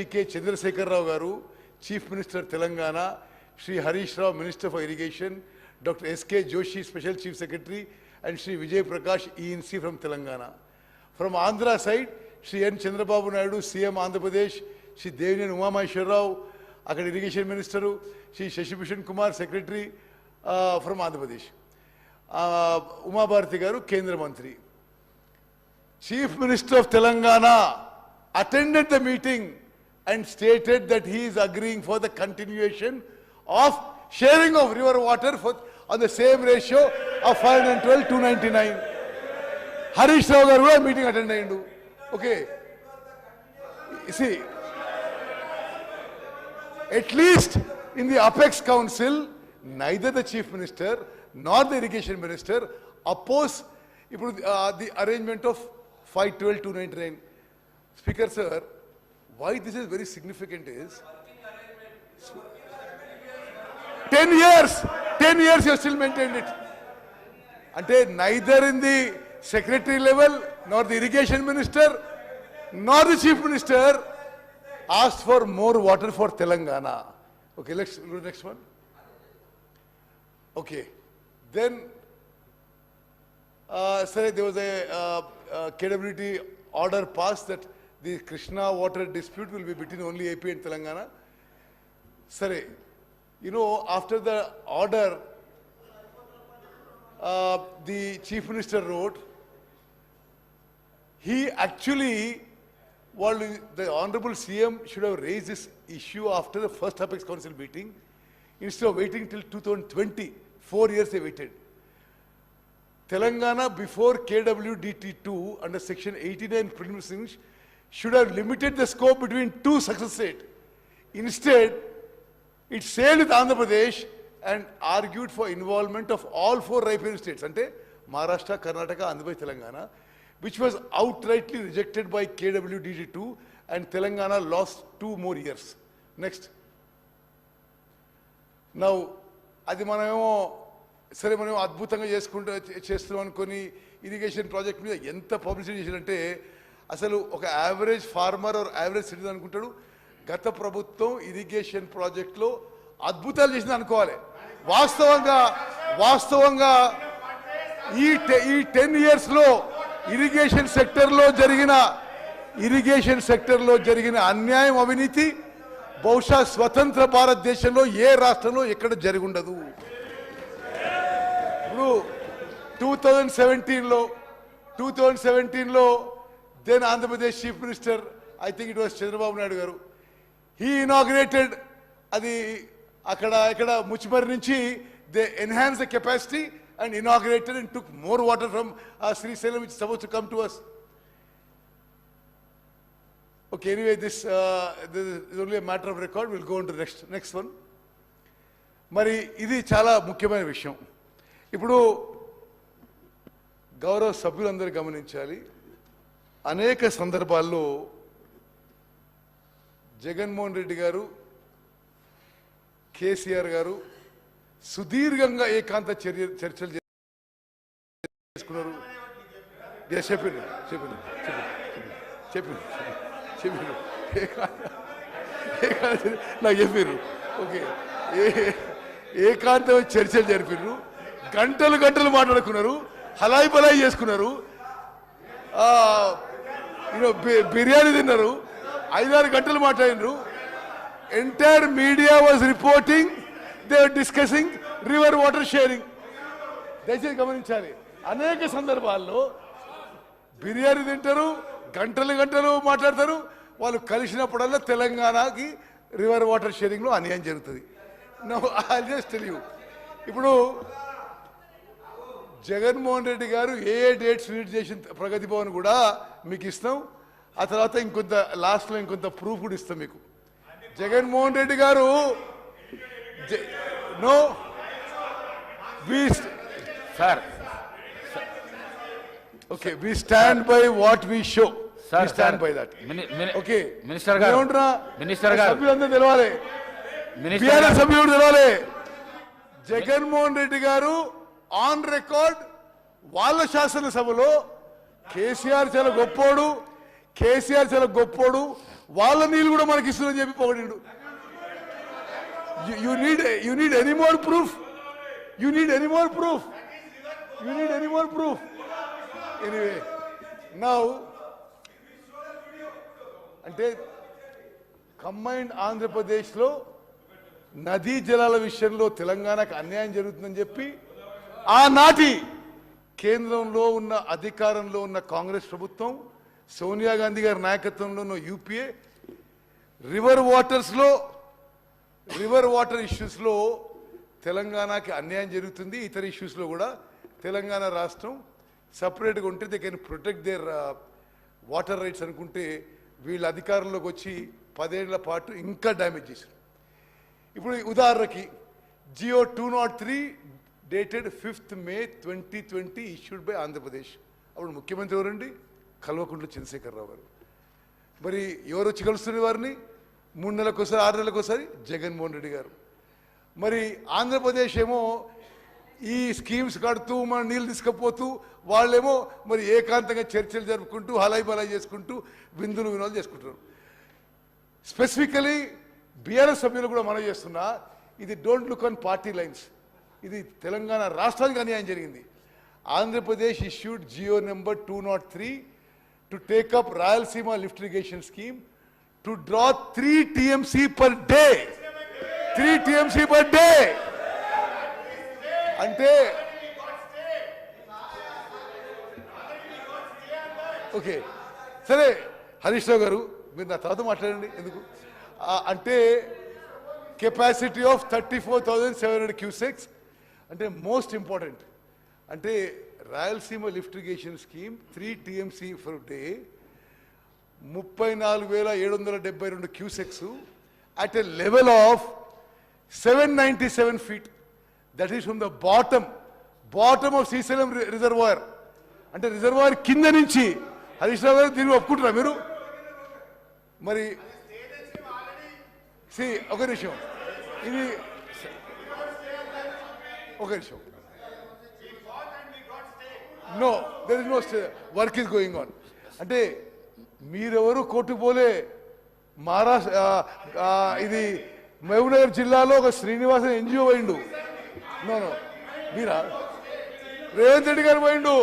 K. Chandrasekhar Rao Garu, Chief Minister Telangana, Shri Harish Rao, Minister for Irrigation, Dr. S.K. Joshi, Special Chief Secretary, and Shri Vijay Prakash, ENC from Telangana. From Andhra side, Shri N. Chandrababu Naidu, CM Andhra Pradesh, Shri Devinian Umamaheshwar Rao, Akkada Irrigation Minister, Shri Shashi Bhushan Kumar, Secretary from Andhra Pradesh. Uma Bharati Garu, Kendra Mantri. Chief Minister of Telangana attended the meeting and stated that he is agreeing for the continuation of sharing of river water on the same ratio of 512 to 299. Harish Rao Garu meeting attended. Okay. See, at least in the Apex Council, neither the Chief Minister nor the Irrigation Minister oppose the arrangement of 512 to 299. Speaker sir, why this is very significant is 10 years you have still maintained it. And neither in the secretary level, nor the irrigation minister, nor the chief minister asked for more water for Telangana. Okay, let's do the next one. Okay, then sir, there was a KWT order passed that the Krishna water dispute will be between only AP and Telangana. Sir, you know, after the order, the Chief Minister wrote, he actually, the Honorable CM should have raised this issue after the first Apex Council meeting, instead of waiting till 2020. 4 years they waited. Telangana before KWDT2 under section 89 preliminaries should have limited the scope between two success states. Instead, it sailed with Andhra Pradesh and argued for involvement of all four riparian states, ante Maharashtra, Karnataka, Andhra Pradesh, Telangana, which was outrightly rejected by KWDT2, and Telangana lost 2 more years. Next. Now, adi manamo సరే మనం అద్భుతంగా చేస్తున్నాం అనుకొని irrigation project మీద ఎంత publicity చేశారంటే అసలు ఒక average farmer or average citizen అనుకుంటాడు గత ప్రభుత్వం ఇరిగేషన్ ప్రాజెక్ట్లో అద్భుతాలు చేసింది అనుకోవాలి. వాస్తవంగా ఈ 10 ఇయర్స్లో ఇరిగేషన్ సెక్టర్లో జరిగిన అన్యాయం, అవినీతి బహుశా స్వతంత్ర భారతదేశంలో ఏ రాష్ట్రంలో ఎక్కడ జరిగి ఉండదు. 2017లో then Andhra Pradesh Chief Minister, I think it was Chandrababu Naidu Garu, he inaugurated adi akkada Muchimari nunchi they enhanced the capacity and inaugurated and took more water from Srisailam, which is supposed to come to us. Okay, anyway, this is only a matter of record. We'll go on to the next one. Mari idi chala mukyamaina vishayam. ఇప్పుడు గౌరవ సభ్యులందరూ గమనించాలి, అనేక సందర్భాల్లో జగన్మోహన్ రెడ్డి గారు, కేసీఆర్ గారు సుదీర్ఘంగా ఏకాంత చర్చలు చేసుకున్నారు. చెప్పారు నాకు చెప్పారు. ఓకే, ఏకాంత చర్చలు జరిపారు, గంటలు మాట్లాడుకున్నారు, హలాయి బలాయి చేసుకున్నారు, బిర్యానీ తిన్నారు, 5-6 గంటలు మాట్లాడినారు. Entire media was reporting, they are discussing river water sharing. దయచేసి గమనించాలి, అనేక సందర్భాల్లో బిర్యానీ తింటారు, గంటలు మాట్లాడతారు. వాళ్ళు కలిసినప్పుడల్లా తెలంగాణకి రివర్ వాటర్ షేరింగ్లో అన్యాయం జరుగుతుంది. Now I just tell you, ఇప్పుడు జగన్మోహన్ రెడ్డి గారు ఏ డేట్స్ రీడ్ చేసిన ప్రగతి భవన్ కూడా మీకు ఇస్తాం. ఆ తర్వాత ఇంకొంత లాస్ట్లో ఇంకొంత ప్రూఫ్ కూడా ఇస్తాం మీకు. జగన్మోహన్ రెడ్డి గారు no sir, okay, we stand by what we show, we stand by that. Okay, minister గారు సభ్యులందరూ తెలవాలి, బీఆర్ఎస్ సభ్యుడు తెలవాలి. జగన్మోహన్ రెడ్డి గారు ఆన్ రికార్డ్ వాళ్ళ శాసనసభలో కేసీఆర్ చాలా గొప్పోడు, వాళ్ళ నీళ్ళు కూడా మనకి ఇస్తుందని చెప్పి పొగిడిండు. You need any more proof? You need any more proof? You need any more proof? Anyway, now అంటే కంబైన్డ్ ఆంధ్రప్రదేశ్లో నదీ జలాల విషయంలో తెలంగాణకు అన్యాయం జరుగుతుందని చెప్పి ఆనాటి కేంద్రంలో ఉన్న అధికారంలో ఉన్న కాంగ్రెస్ ప్రభుత్వం, సోనియా గాంధీ గారి నాయకత్వంలో ఉన్న యూపీఏ రివర్ వాటర్ ఇష్యూస్లో తెలంగాణకి అన్యాయం జరుగుతుంది. ఇతర ఇష్యూస్లో కూడా తెలంగాణ రాష్ట్రం సపరేట్గా ఉంటే they can protect there water rides అనుకుంటే వీళ్ళ అధికారంలోకి వచ్చి 10 ఏళ్ల పాటు ఇంకా డ్యామేజ్ చేశారు. ఇప్పుడు ఉదాహరణకి GO 203 dated 5th May 2020 issued by Andhra Pradesh. అప్పుడు ముఖ్యమంత్రి ఎవరండి? కల్వకుంట్ల చంద్రశేఖరరావు గారు. మరి ఎవరు వచ్చి కలుస్తున్న వారిని? 3 నెలలకోసారి 6 నెలలకోసారి జగన్మోహన్ రెడ్డి గారు. మరి ఆంధ్రప్రదేశ్ ఏమో ఈ స్కీమ్స్ కడుతూ మన నీళ్ళు తీసుకుపోతూ వాళ్ళేమో మరి ఏకాంతంగా చర్చలు జరుపుకుంటూ హలాయి బలాయి చేసుకుంటూ విందులు వినోదాలు చేసుకుంటారు. స్పెసిఫికలీ బీఆర్ఎస్ సభ్యులు కూడా మనం చేస్తున్నా, ఇది don't look on party lines, ఇది తెలంగాణ రాష్ట్రానికి అన్యాయం జరిగింది. Andhra Pradesh issued GO number 203 to take up Rayalaseema lift irrigation scheme to draw 3 TMC per day. 3 TMC per day అంటే ఓకే సరే హరీష్ రావు గారు మీరు నా తర్వాత మాట్లాడండి. ఎందుకు అంటే కెపాసిటీ ఆఫ్ 34,700 క్యూసెక్స్ అంటే మోస్ట్ ఇంపార్టెంట్. అంటే Rayalaseema lift irrigation scheme 3 TMC for day 34,772 cusecs at a level of 797 feet. That is from the bottom of Srisalam reservoir. అంటే రిజర్వాయర్ కింద నుంచి. హరీష్ రావు గారు దీన్ని ఒప్పుకుంటారా మీరు? మరి ఒక నిమిషం, ఇది ఒక నిమిషం. No there is no work is going on. అంటే మీరెవరు కోర్టుకు పోలే. మహారాష్ట్ర ఇది మహబూబ్నగర్ జిల్లాలో ఒక శ్రీనివాసన్ ఎన్జిఓ పోయిండు. నో మీరా? రేవంత్ రెడ్డి గారు పోయిండు.